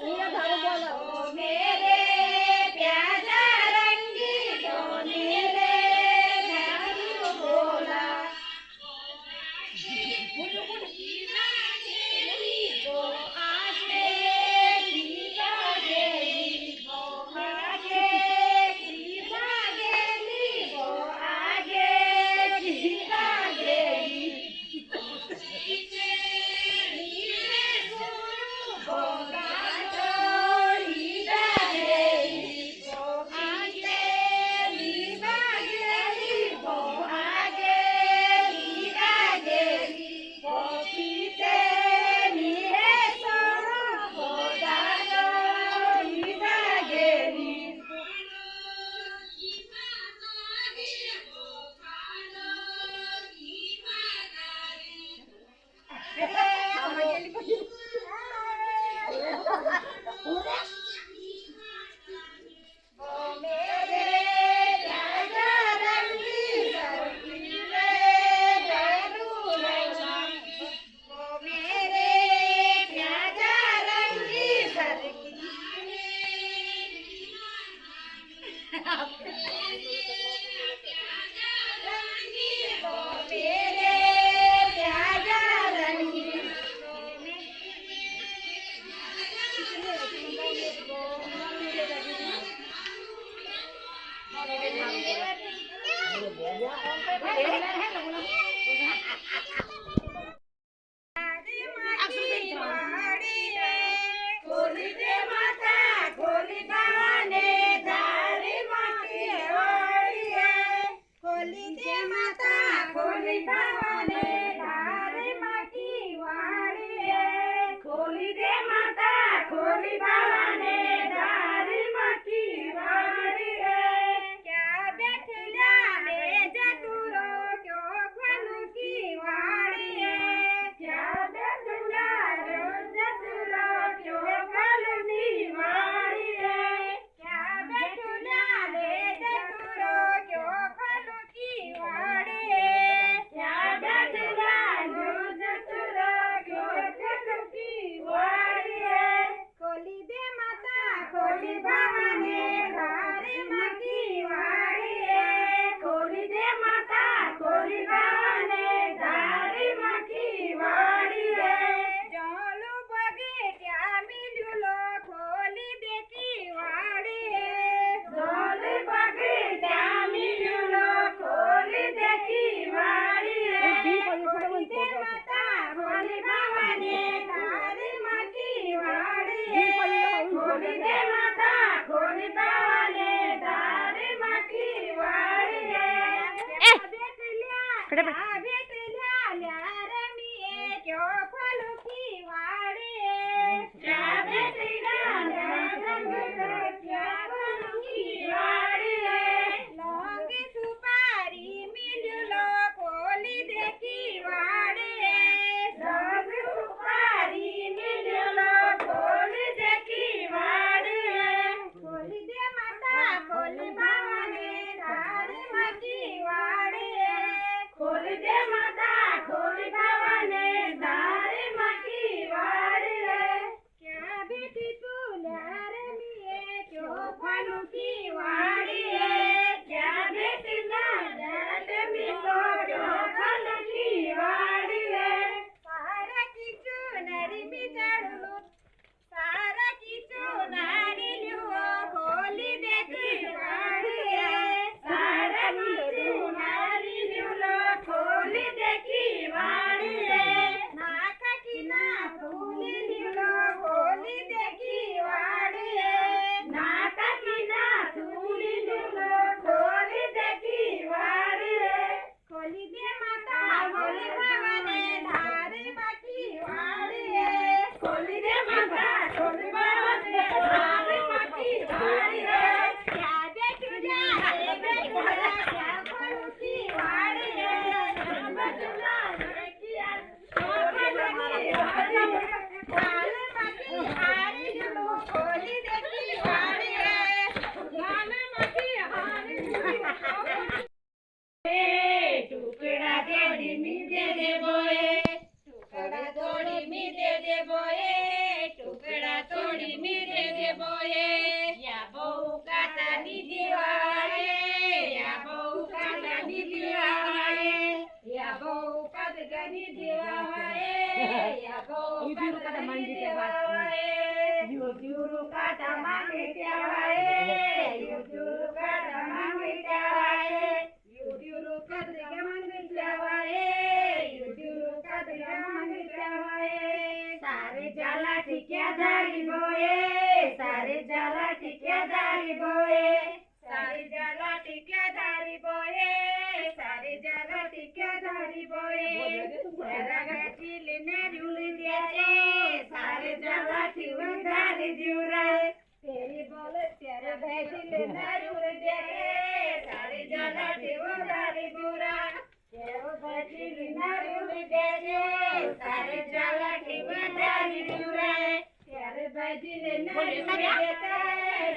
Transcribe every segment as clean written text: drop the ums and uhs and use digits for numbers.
ये धारू बोला ओ मेरे प्याजा रंगी सोने रे धारू बोला वो आगे गीता गेली वो आगे गीता गेली वो आगे गीता गेली नीचे नीचे गुरु बोला યુજુરુ કાઢા માંગી દેવાય યુજુરુ કાઢા માંગી દેવાય યુજુરુ કાઢા માંગી દેવાય યુજુરુ કાઢા માંગી દેવાય સારે जाला ठिकेदारी बोए सारे जाला ठिकेदारी बोए सारे जाला ठिकेदारी बोए सारे जाला ठिकेदारी बोए जरा गाची लेने झूल दिया सारे जाला ठिकेदारी जीवराय तेरी बोले तेरे बैठी लेने झूल दिया सारे जाला ठिकेदारी बुरा तेरे बैठी लेने झूल दिया सारे जाला ठिकेदारी जीवराय तेरे बैठी लेने झूल दिया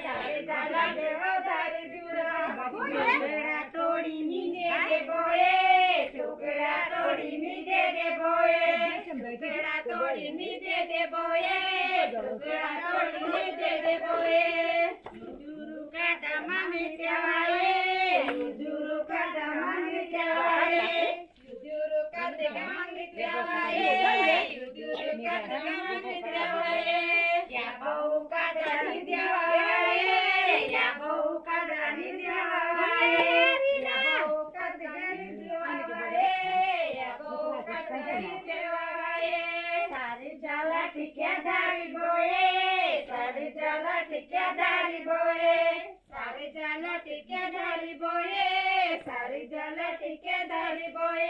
सारे जाला ठिकेदारी जीवरा टुकड़ा तोड़ी नीचे के बोए टुकड़ा तोड़ी नीचे के बोए टुकड़ा तोड़ी नीचे के बोए टुकड़ा तोड़ी नीचे के बोए युजुरु का दमामी चवाए युजुरु का दमामी चवाए युजुरु का दमामी चवाए युजुरु का दमामी चवाए या बहु का दानी देवाए या बहु का दानी देवाए या बहु का दानी देवाए या बहु का दानी देवाए सारे जाला ठिकेदारी बोए सारे जाला ठिकेदारी बोए सारे जाला ठिकेदारी बोए सारे जाला ठिकेदारी बोए